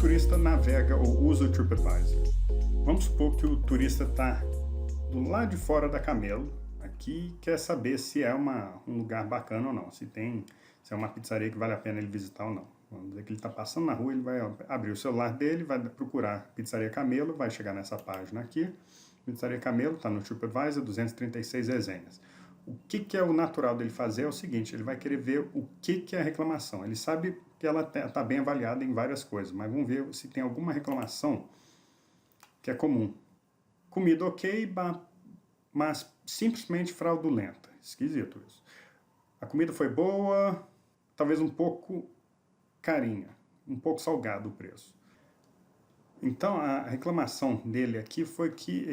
turista navega ou usa o TripAdvisor? Vamos supor que o turista está do lado de fora da Camelo, aqui, e quer saber se é um lugar bacana ou não, se é uma pizzaria que vale a pena ele visitar ou não. Vamos dizer que ele está passando na rua, ele vai abrir o celular dele, vai procurar Pizzaria Camelo, vai chegar nessa página aqui, Pizzaria Camelo, está no TripAdvisor, 236 resenhas. O que é o natural dele fazer é o seguinte, ele vai querer ver o que é a reclamação. Ele sabe que ela está bem avaliada em várias coisas, mas vamos ver se tem alguma reclamação que é comum. Comida ok, mas simplesmente fraudulenta. Esquisito isso. A comida foi boa, talvez um pouco carinha, um pouco salgado o preço. Então a reclamação dele aqui foi que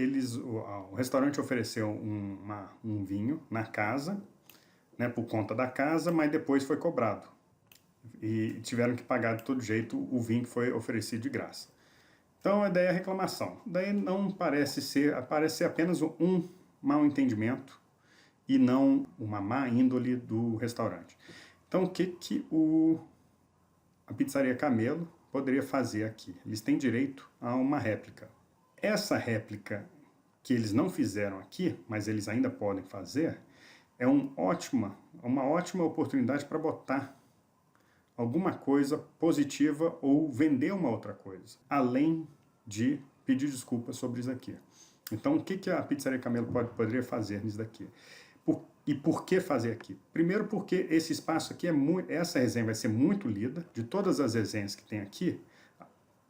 o restaurante ofereceu um vinho na casa, né, por conta da casa, mas depois foi cobrado. E tiveram que pagar de todo jeito o vinho que foi oferecido de graça. Então a ideia é a reclamação. Daí não parece ser apenas um mau entendimento e não uma má índole do restaurante. Então o que a Pizzaria Camelo poderia fazer aqui? Eles têm direito a uma réplica. Essa réplica que eles não fizeram aqui, mas eles ainda podem fazer, é uma ótima oportunidade para botar alguma coisa positiva ou vender uma outra coisa, além de pedir desculpas sobre isso aqui. Então, o que a Pizzaria Camelo poderia fazer nisso daqui? E por que fazer aqui? Primeiro porque esse espaço aqui, essa resenha vai ser muito lida. De todas as resenhas que tem aqui,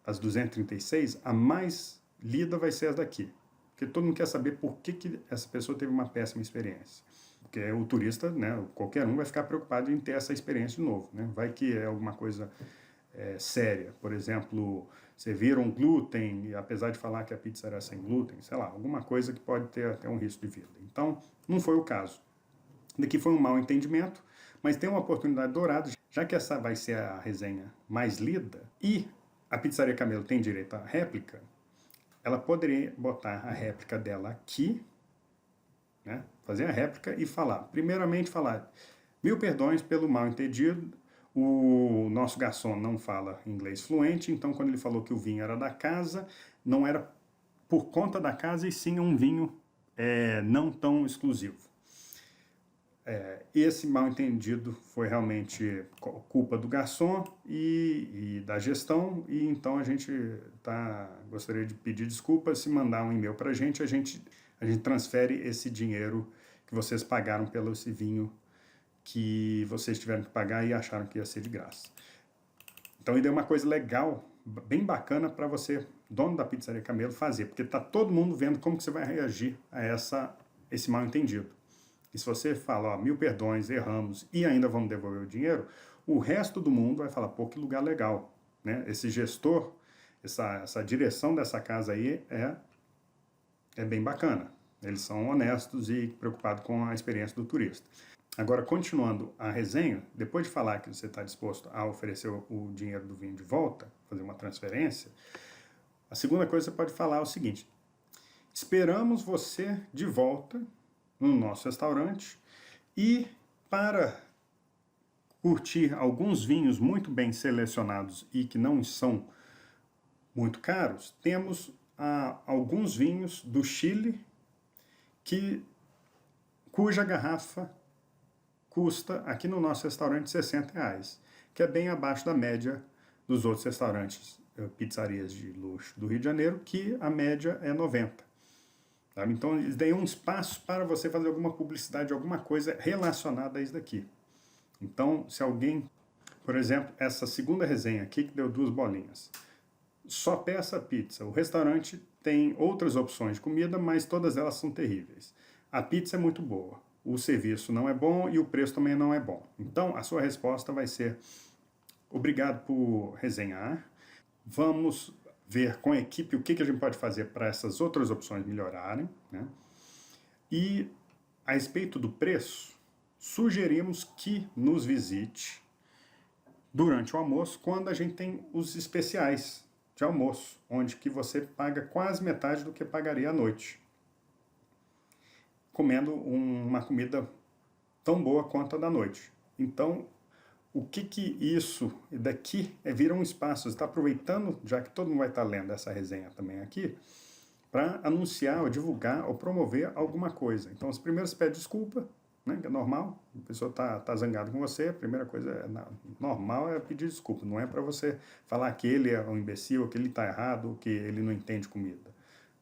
as 236, a mais lida vai ser essa daqui. Porque todo mundo quer saber por que essa pessoa teve uma péssima experiência. Porque o turista, né, qualquer um vai ficar preocupado em ter essa experiência de novo. Né? Vai que é alguma coisa séria. Por exemplo, serviram glúten, e apesar de falar que a pizza era sem glúten, sei lá, alguma coisa que pode ter até um risco de vida. Então, não foi o caso. Daqui foi um mau entendimento, mas tem uma oportunidade dourada, já que essa vai ser a resenha mais lida, e a Pizzaria Camelo tem direito à réplica, ela poderia botar a réplica dela aqui, né, fazer a réplica e primeiramente falar, 1000 perdões pelo mal entendido, o nosso garçom não fala inglês fluente, então quando ele falou que o vinho era da casa, não era por conta da casa e sim um vinho não tão exclusivo. Esse mal entendido foi realmente culpa do garçom e da gestão, e então a gente gostaria de pedir desculpas. Se mandar um e-mail para a gente transfere esse dinheiro que vocês pagaram pelo esse vinho que vocês tiveram que pagar e acharam que ia ser de graça. Então, ideia é uma coisa legal, bem bacana para você, dono da Pizzaria Camelo, fazer, porque está todo mundo vendo como que você vai reagir a esse mal entendido. E se você fala, 1000 perdões, erramos e ainda vamos devolver o dinheiro, o resto do mundo vai falar, pô, que lugar legal. Né? Esse gestor, essa direção dessa casa aí é bem bacana. Eles são honestos e preocupados com a experiência do turista. Agora, continuando a resenha, depois de falar que você está disposto a oferecer o dinheiro do vinho de volta, fazer uma transferência, a segunda coisa que você pode falar é o seguinte, esperamos você de volta no nosso restaurante e para curtir alguns vinhos muito bem selecionados e que não são muito caros, temos alguns vinhos do Chile cuja garrafa custa aqui no nosso restaurante R$60, que é bem abaixo da média dos outros restaurantes, pizzarias de luxo do Rio de Janeiro, que a média é 90. Sabe? Então eles dão um espaço para você fazer alguma publicidade, alguma coisa relacionada a isso daqui. Então, se alguém, por exemplo, essa segunda resenha aqui que deu 2 bolinhas, só peça pizza. O restaurante tem outras opções de comida, mas todas elas são terríveis. A pizza é muito boa, o serviço não é bom e o preço também não é bom. Então, a sua resposta vai ser, obrigado por resenhar, vamos ver com a equipe o que a gente pode fazer para essas outras opções melhorarem, né? E, a respeito do preço, sugerimos que nos visite durante o almoço, quando a gente tem os especiais de almoço, onde que você paga quase metade do que pagaria à noite, comendo uma comida tão boa quanto a da noite. Então, o que isso daqui vira um espaço, você está aproveitando, já que todo mundo vai estar lendo essa resenha também aqui, para anunciar, ou divulgar, ou promover alguma coisa. Então, primeiro você pede desculpa, né, que é normal, a pessoa tá zangada com você, a primeira coisa normal é pedir desculpa, não é para você falar que ele é um imbecil, que ele está errado, que ele não entende comida.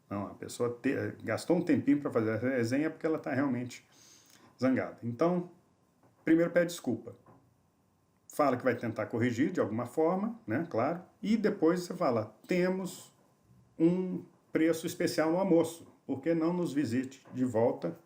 Não, a pessoa gastou um tempinho para fazer essa resenha porque ela está realmente zangada. Então, primeiro pede desculpa. Fala que vai tentar corrigir de alguma forma, né, claro, e depois você fala, temos um preço especial no almoço, por que não nos visite de volta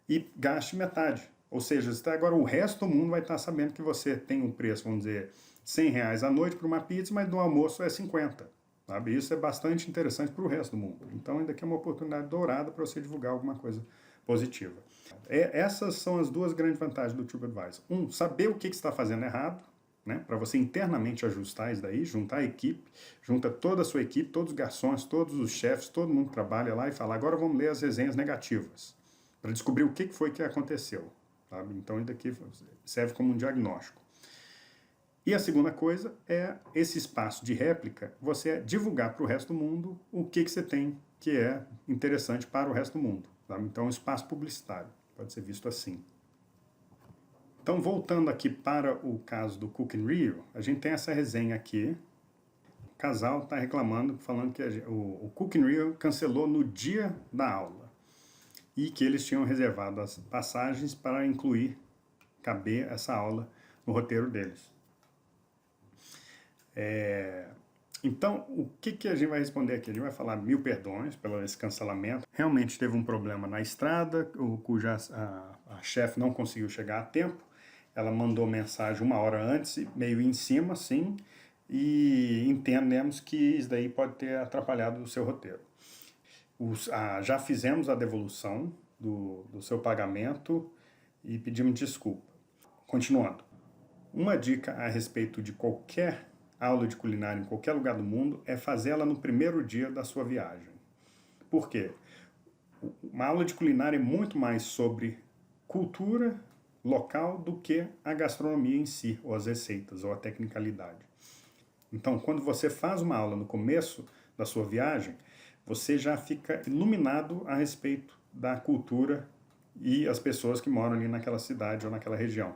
e gaste metade? Ou seja, agora o resto do mundo vai estar sabendo que você tem um preço, vamos dizer, R$100 à noite para uma pizza, mas no almoço é 50. Sabe? Isso é bastante interessante para o resto do mundo. Então, ainda aqui é uma oportunidade dourada para você divulgar alguma coisa positiva. Essas são as duas grandes vantagens do TripAdvisor. Saber o que você está fazendo errado, né, para você internamente ajustar isso daí, juntar a equipe, junta toda a sua equipe, todos os garçons, todos os chefes, todo mundo que trabalha lá e fala, agora vamos ler as resenhas negativas, para descobrir o que foi que aconteceu. Sabe? Então, isso daqui serve como um diagnóstico. E a segunda coisa é esse espaço de réplica, você divulgar para o resto do mundo o que você tem que é interessante para o resto do mundo. Sabe? Então, um espaço publicitário, pode ser visto assim. Então, voltando aqui para o caso do Cook in Rio, a gente tem essa resenha aqui. O casal está reclamando, falando que o Cook in Rio cancelou no dia da aula e que eles tinham reservado as passagens para caber essa aula no roteiro deles. Então, o que a gente vai responder aqui? A gente vai falar 1000 perdões pelo esse cancelamento. Realmente teve um problema na estrada, cuja a chefe não conseguiu chegar a tempo. Ela mandou mensagem 1 hora antes, meio em cima, sim, e entendemos que isso daí pode ter atrapalhado o seu roteiro. Já fizemos a devolução do seu pagamento e pedimos desculpa. Continuando. Uma dica a respeito de qualquer aula de culinária em qualquer lugar do mundo é fazê-la no primeiro dia da sua viagem. Por quê? Uma aula de culinária é muito mais sobre cultura local do que a gastronomia em si, ou as receitas, ou a tecnicalidade. Então, quando você faz uma aula no começo da sua viagem, você já fica iluminado a respeito da cultura e as pessoas que moram ali naquela cidade ou naquela região.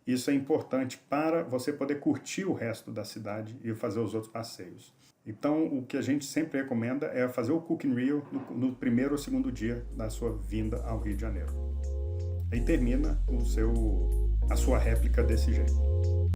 Isso é importante para você poder curtir o resto da cidade e fazer os outros passeios. Então, o que a gente sempre recomenda é fazer o Cook in Rio no primeiro ou segundo dia da sua vinda ao Rio de Janeiro. Aí termina a sua réplica desse jeito.